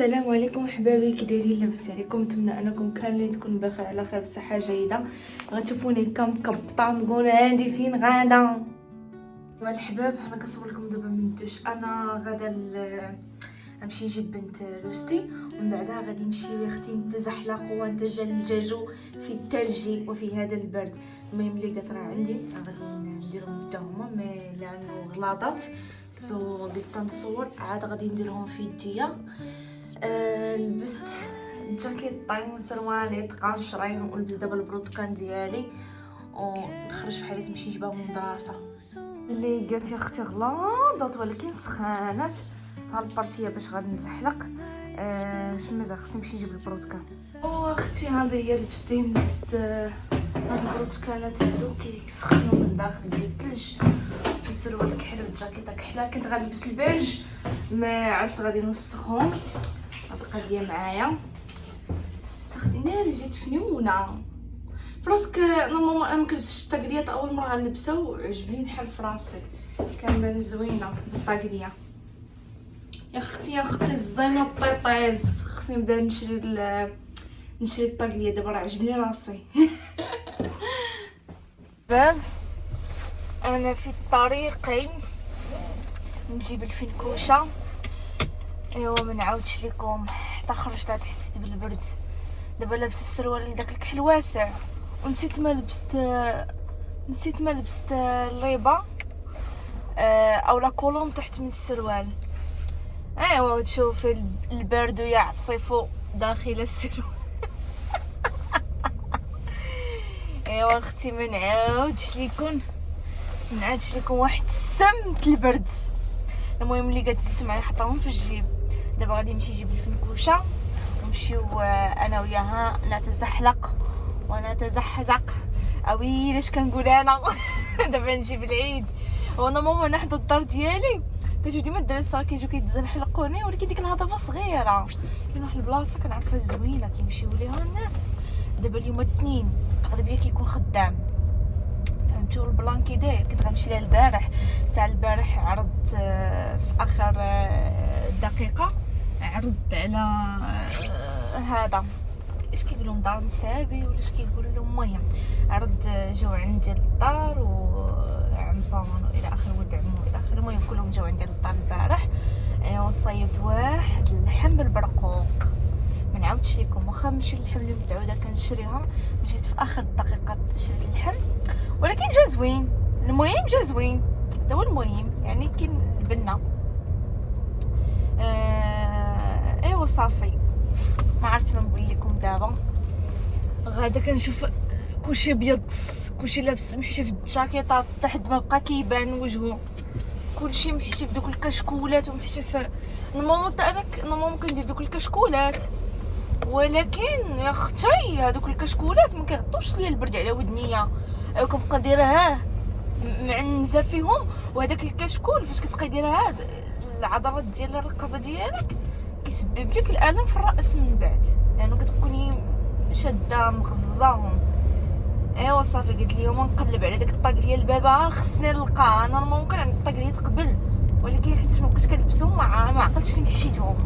السلام عليكم حبايبي، كي دايرين؟ لاباس عليكم؟ نتمنى انكم كاملين تكونوا بخير على خير بصحه جيده. غتشوفوني مكبطه نقول عندي فين غادا الحباب. انا كنصور لكم دابا من الدوش. انا غادا غنمشي نجيب بنت لوستي، ومن بعدها غادي نمشي اختي نتزحلق ونتزلجج في الثلج وفي هذا البرد. المهم اللي قالت راه عندي غادي نديرهم حتى هما لانه غلاضات قلت نصور عاد غادي نديرهم في يديا. لبست جاكيط طاين وسروال قاشرين، ولبس دابا البروتكان ديالي ونخرج في حالة نمشي نجيبها من المدرسه. اللي قالت يا اختي غلاضات ولكن سخانات ها البارتيه باش غادي نتزحلق. شميتها خصني نمشي نجيب البروتكان. اختي هذه هي لبست هاد البروتكانات هادو كيسخنوا من داخل ديال الثلج، والسروال كحل والجاكيطه كحله. كنت غنلبس البيج ما عرفت غادي نوسخهم. هاد القضيه معايا سخدينا اللي جيت فنونه فراسك. نورمالمون انا مكنلبسش الطاقليات، اول مره غنلبسها وعجبني بحال فراسي، كان زوينه بالطاقليه. يا اختي الزينه الطيطيز، خصني نبدا نشري الطاقليه دابا، راه عجبني راسي. باب انا في الطريق نجيب الفنكوشه. ايوا ما نعاودش لكم حتى خرجت عاد حسيت بالبرد. دابا لابسه السروال داك الكحل واسع، ونسيت ما لبست الليبه او لا كولون تحت من السروال. ايوا تشوف البرد يعصف داخل السروال. ايوا اختي ما نعاودش لكم واحد سمت البرد. المهم اللي قالت زدت معايا حطاهم في الجيب. دابا غادي نمشي نجيب الفنكوشه ونمشيو انا وياها نتزحلق ونتزحزق. اويلاش كنقول انا. دابا نجيب العيد. وانا ماما نحضر الدار ديالي كتجيو ديما الدراري كيجيو كيتزحلقوني، ولكن ديك الهضبه صغيره. كاين واحد البلاصه كنعرفها زوينه كيمشيو ليها الناس. دابا اليوم الاثنين اغلبيه كيكون خدام، فهمتوا البلان كي داير. كنت غنمشي لها البارح ساعه البارح عرضت في اخر دقيقه عرضت على هذا اش كيقولوا دار نسابي ولا اش كيقولوا لهم. المهم عرض جاو عندي للدار وعمبان والى اخره ولد عمو الى اخره. المهم كلهم جاو عندي للدار البارح. وصيبت واحد اللحم بالبرقوق. ما نعاودش لكم واخا ماشي اللحم اللي متعوده كنشريها، مشيت في اخر الدقيقه شريت اللحم ولكن جا زوين. المهم جا زوين، هذا هو المهم. يعني كاين البنه. ايوا صافي ما عرفت ما نقول لكم. دابا غادا كنشوف كلشي ابيض، كلشي لابس محشي في الجاكيطات تحت ما بقى كيبان وجهه، كلشي محشي في دوك الكشكولات ومحشي في انا كندير دوك الكشكولات، ولكن يا اختي هذوك الكشكولات ما كيغطوش لي البرد على ودنيا. كنبقى دايرها معنزه فيهم، وهذاك الكشكول فاش كتبقى دايرها العضلات ديال الرقبه ديالك كيسبب لك الالم في الراس من بعد، لانه كتكوني شاده مغزاهم. ايوا صافي قلت اليوم نقلب على داك الطاقليه البابا خصني نلقاها. انا ممكن عندي الطاقليه قبل، ولكن حيت ما بقيتش كنلبسهم ما عقلتش فين حشيتهم.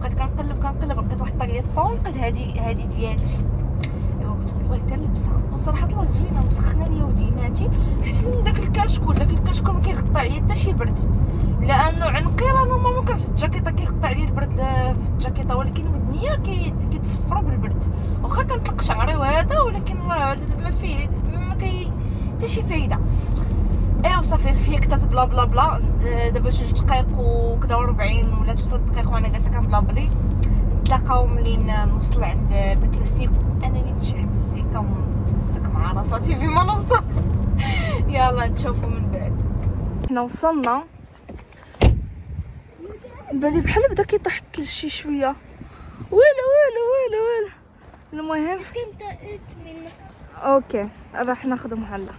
بقيت كنقلب لقيت واحد الطاقليه طون، لقيت هادي ديالتي. ايوا قلت والله حتى نلبسها، وصراحه الله زوينه مسخنه ليا وديناتي. احسن من داك الكشكول ما كيغطي عليا حتى شي برد، لانه عنقي راه نورمالمون كنلبس الجاكيطه كيغطي عليا البرد في الجاكيطه، ولكن ودنيا كيتصفروا بالبرد. واخا كنطلق شعري وهذا، ولكن ما فيه ما كاين حتى شي فايده. ايوا صافي فيا كتات بلا بلا بلا. دابا 2 دقائق وكذا 40 ولا 3 دقائق وانا جالسه كنبلابلي. نتلاقاو منين نوصل عند بنت لوستي. انني نشعل المزيكا ونتمسك مع راساتي فيما نوصل. يلا نشوفوا من بعد. حنا وصلنا، بالي بحال بدا كيطيح الثلج شي شويه. ويلو. المهم اوكي راح ناخذهم هلا.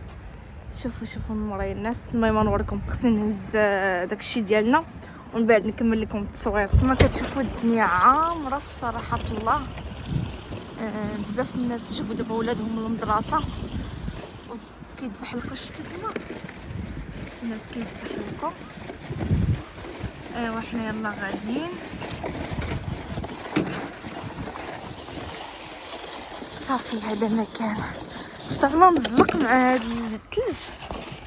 شوفوا من مورايا الناس. المهم نوريكم، خصني نهز داكشي ديالنا ومن بعد نكمل لكم التصوير. كما كتشوفوا الدنيا عامره صراحه الله. بزاف الناس جابوا دابا ولادهم من المدرسه وكيتزحلقوا. شفتوا تما الناس كيتزحلقوا. ايوا حنا يلا غاديين. صافي هذا مكان اخترنا نزلق مع هذا الثلج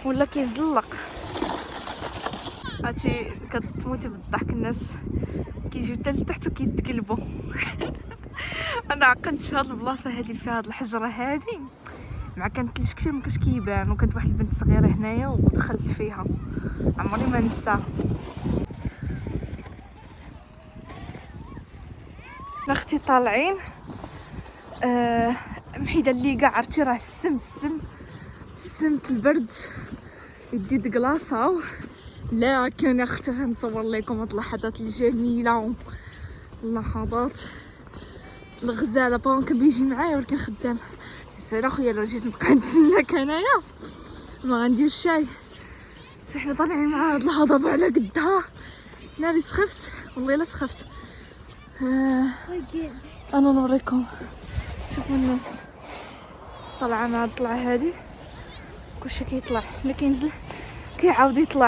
ولا كيزلق. عرفتي كتموتي بالضحك، الناس كيجيو حتى لتحت وكيتقلبوا. انا عقلت في هذه البلاصه هذه فيها هذه الحجره هذه مع كان الثلج كثير ما كانش كيبان، وكانت واحد البنت صغيره هنايا ودخلت فيها عمري ما ننسى. اختي طالعين محيده اللي كاع عرفتي راه السمت البرد يدي دقلاصه. لكن يا اختي غنصور لكم هاد اللحظات الجميله، اللحظات الغزاله. بابا كان بيجي معايا ولكن خدام. سير اخويا لو جيت نبقى نتسناك هنايا ما غندير شاي. حنا طالعين مع هاد الهضبه على قدها. ناري سخفت والله الا سخفت. انا نوريكم، شوفوا الناس طالعه مع الطلعه هذه، كلشي كيطلع اللي كينزل كيعاود يطلع.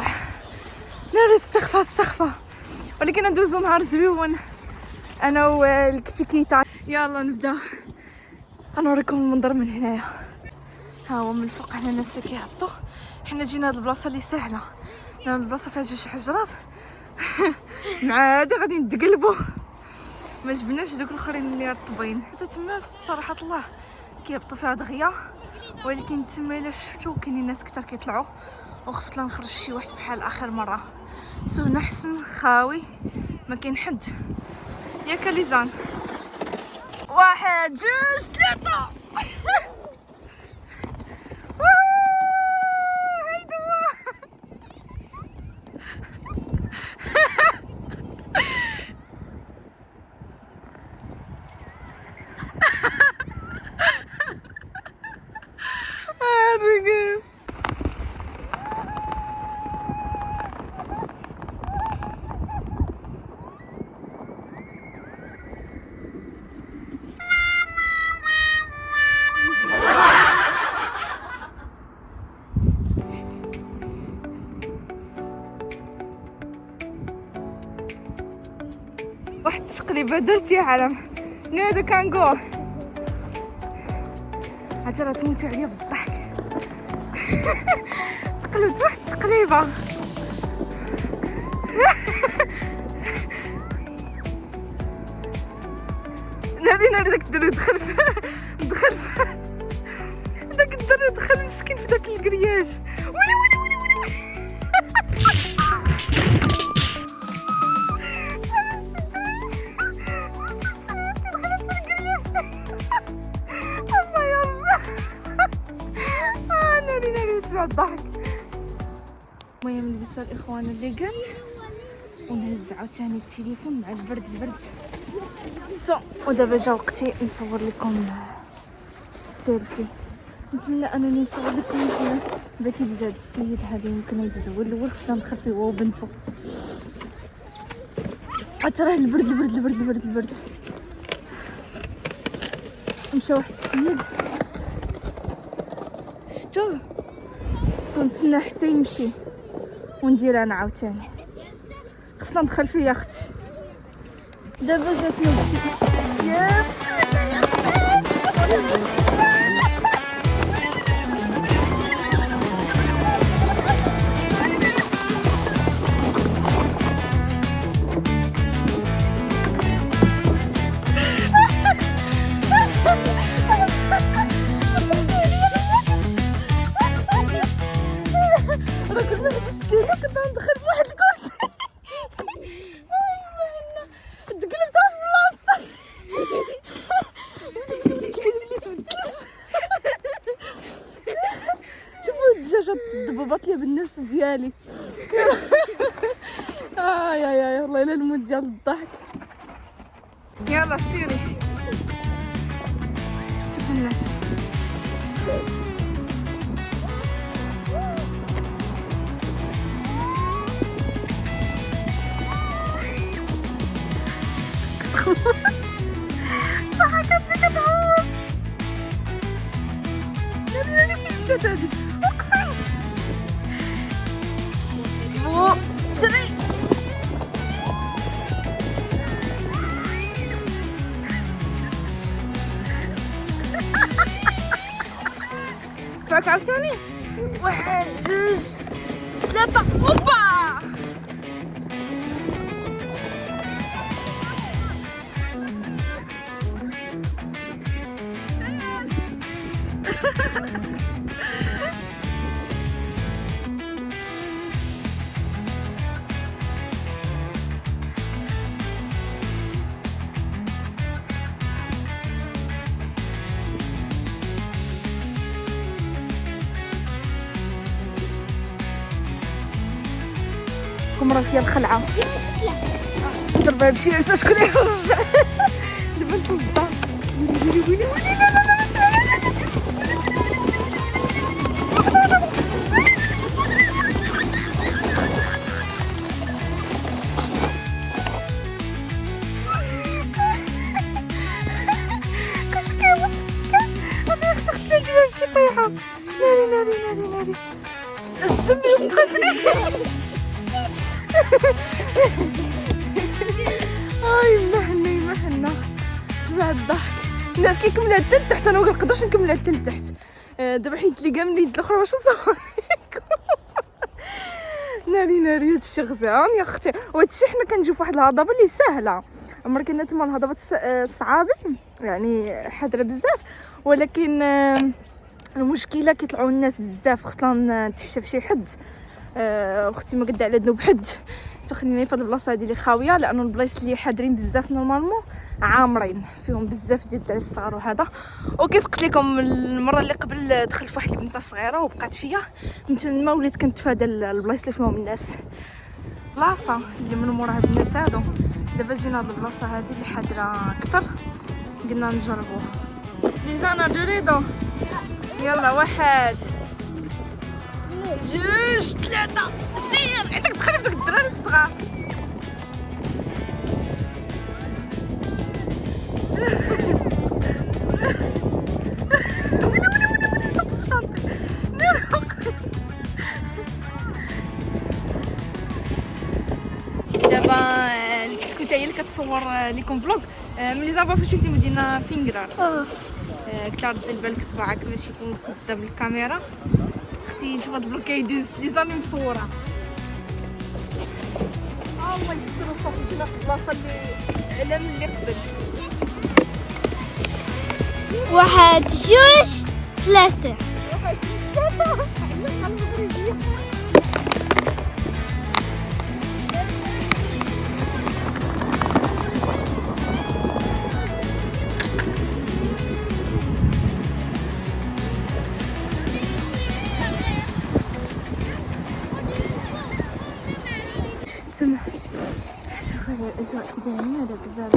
ناري السخفه ولكن ندوزو نهار زويون انا والكتيكيتا. يلا نبدا غنوريكم المنظر من هنايا. ها هو من الفوق هنا الناس اللي كيهبطوا. حنا جينا هاد البلاصه اللي سهله، لان البلاصه فيها جوج حجرات مع هادي غادي نتقلبوا. ما جبناش دوك الاخرين اللي رطبين حتى تما صراحه الله كيهبطوا فيها دغيا، ولكن تما الا شفتو كاينين ناس كثر كيطلعوا وخفت لا نخرج شي واحد بحال اخر مره. هنا حسن خاوي ما كاين حد. يا كاليزان 1 2 3 واحد التقليبه درت يا عالم. نادو كنقول عاد راه تموتوا عليا بالضحك. تقلبت واحد التقليبه. ناري داك الدري دخل داك الدري دخل مسكين في داك الكرياج. ولي الضحك. المهم نلبسها الاخوان اللي قات ونهز عاوتاني التليفون مع البرد ودابا جا وقتي نصور لكم السيلفي. نتمنى انني نصور لكم مزيان. بغيت يدوز هذا السيد هذا يمكن يدوز هو الاول، خفت ندخل فيه هو وبنته. تراه البرد مشى واحد السيد شفتوه، نتسنى حتى يمشي وندير انا عاوتاني. خفت ندخل فيه يا اختي. دابا جات نوبتي. يا بسم الله راه كنا لبستي هنا كنت ندخل بواحد الكرسي. تقلبت في بلاصتي. وليت بدلت. شوفوا الدجاجه ضببات لي بالنفس ديالي. يا والله الا الموت ديال الضحك. يلا سيري شوفوا الناس. ضحكتني كتعوض. ناري فين مشات هادي؟ وقفي 2 3. نرفعك عاوتاني. 1 2 3 اوبا. راه فيها الخلعه ضربها بشي عسى شكون يرجع البنت للدار. ويلي ويلي ويلي لا لا لا كلشي كيهبط في السكان. انا اختي خديتها نجيبها بشي طيحه. ناري ناري ناري ناري السم يوقفني. هاي مهنا شبه الضحك. الناس كيكملها حتى لتحت، انا ما كنقدرش نكملها حتى لتحت. دابا حيت لي كاع من اليد الاخرى باش نصور لكم. ناري هادشي غزال يا اختي. وهادشي حنا كنجيو فواحد الهضبه اللي ساهله، عمر كنا تما الهضبات الصعابه يعني حاضره بزاف، ولكن المشكله كيطلعوا الناس بزاف. خطلا نتحشى في شي حد. اختي ما قد على ذنوب حد سخنيني في هاد البلاصه هادي اللي خاويه، لانه البلايص اللي حاضرين بزاف نورمالمون عامرين فيهم بزاف ديال الدراري الصغار وهذا. وكيف قلت لكم المره اللي قبل دخلت فواحد البنته صغيره وبقات فيا من تما وليت كنتفادى البلايص اللي فيهم الناس. بلاصه اللي من موراها الناس هادو. دابا جينا هاد البلاصه هادي اللي حاضره اكثر، قلنا نجربوه. ليزانا دوريدو يلا 1 2 3 سير. عندك تدخلي في داك الدراري الصغار. دابا الكتكوته هي اللي كتصور لكم فلوغ ملي زعما فاش شفتي مدينه فينغرار. قلت لها رد بالك صباعك باش يكون قدام الكاميرا. اختي نشوف هاد الفلوغ كيدوز لي زاني مصوره. الله يستر صافي جينا في البلاصه اللي على من اللي قبل. 1 2 3 السمع شغاله الاجواء كدا هنا بزاف.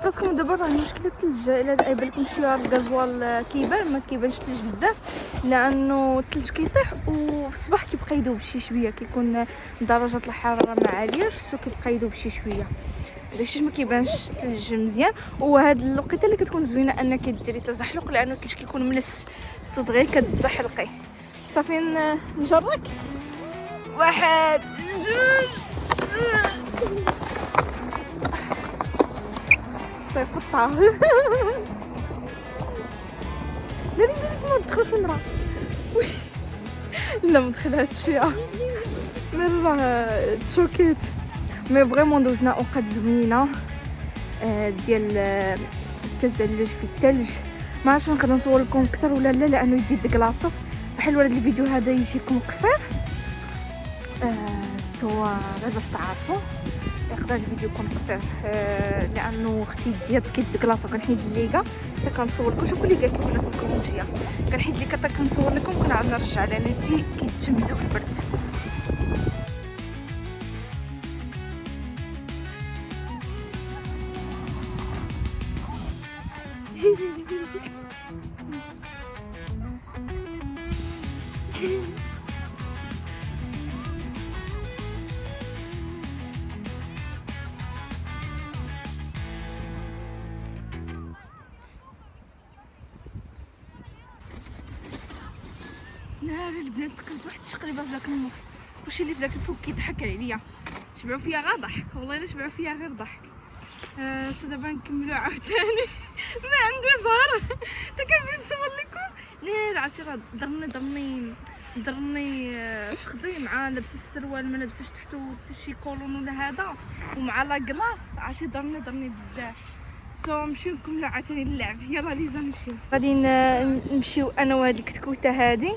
راسكم دابا راه مشكله الثلج. الا يبان لكم شويه الغازوال كيبان ما كيبانش الثلج بزاف، لانه الثلج كيطيح وفي الصباح كيبقى يذوب شي شويه، كيكون درجات الحراره ما عالياش كيبقى يذوب شي شويه. داكشي ما كيبانش الثلج مزيان. وهاد الوقيته اللي كتكون زوينه انك ديري تزحلق، لانه الثلج كيكون ملس الصوت غير كتزحلقي. صافي نجرك 1 2 صيفطها. لا ما تدخلش في المراه. لا ما دخلهاش فيها مي راه تشوكيت. مي فريمون دوزنا اوقات زوينه ديال التزلج في الثلج. ما عرفتش نقدر نصور لكم اكثر ولا لا، لانه يدي دكلاصو. بحال هذا الفيديو هذا يجيكم قصير سوا غير باش تعرفوا. يقدر الفيديو يكون قصير لانه اختي ديال كيدكلاصو كنحيد الليكا حتى كنصور لكم. شوفوا الليكا كيف ولات مكونجيه، كنحيد الليكا حتى كنصور لكم كنعاود نرجع لان يدي كيتجمدوا بالبرد. ناري البنات دخلت واحد الشقلبه في داك النص. كلشي اللي في داك الفوق كيضحك عليا. شبعوا فيا غير ضحك، والله الا شبعوا فيا غير ضحك. سو دابا نكملو عاوتاني. ما عندي زهر تا كنبغي نصور لكم. لا عرفتي راه ضرني فخدي مع لابس السروال ما لابسش تحتو حتى شي كولون ولا هذا ومع لا كلاص عرفتي ضرني بزاف. سو نمشيو نكملو عاوتاني اللعب. يلا ليزا نمشيو. غادي نمشيو انا وهاد الكتكوته هادي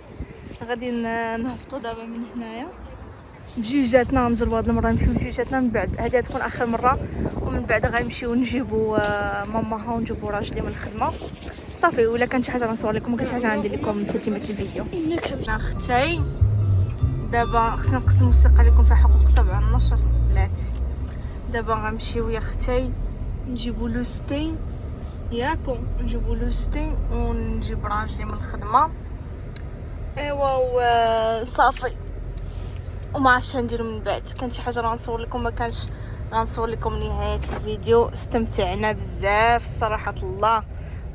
غادي نهبطوا دابا من هنايا بجوجاتنا. نجربوا هاد المره نمشيو بجوجاتنا من بعد هادي تكون اخر مره ومن بعد غنمشيو نجيبوا ماماها ونجيبوا راجلي من الخدمه صافي. ولا كان شي حاجه غنصور لكم ما كانش حاجه غندير لكم تتمه الفيديو. اختي دابا خصنا نقص الموسيقى لكم فيها حقوق طبعا النشر بلاتي. دابا غنمشيو يا اختي نجيبوا لوستي ياكم نجيبوا لوستي ونجيب راجلي من الخدمه. ايوا صافي وما عرفتش نديرو من بعد. كان شي حاجه غنصور لكم ما كانش غنصور لكم نهايه الفيديو. استمتعنا بزاف صراحه الله.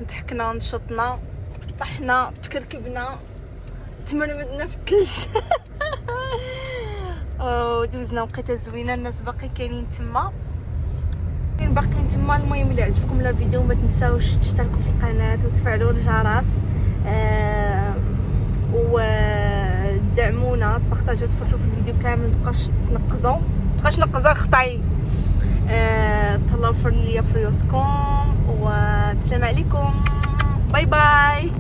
ضحكنا نشطنا طحنا تكركبنا تمرمدنا في الثلج. ودوزنا وقيته زوينه. الناس باقي كاينين تما المهم الا عجبكم الفيديو ما تنساوش تشتركوا في القناه وتفعلوا الجرس ودعمونا تبارطاجيو تفرجوا في الفيديو كامل. متبقاش نقزوا خطاي. تهلاو في ليا في ريوسكم وبسلام عليكم. باي باي.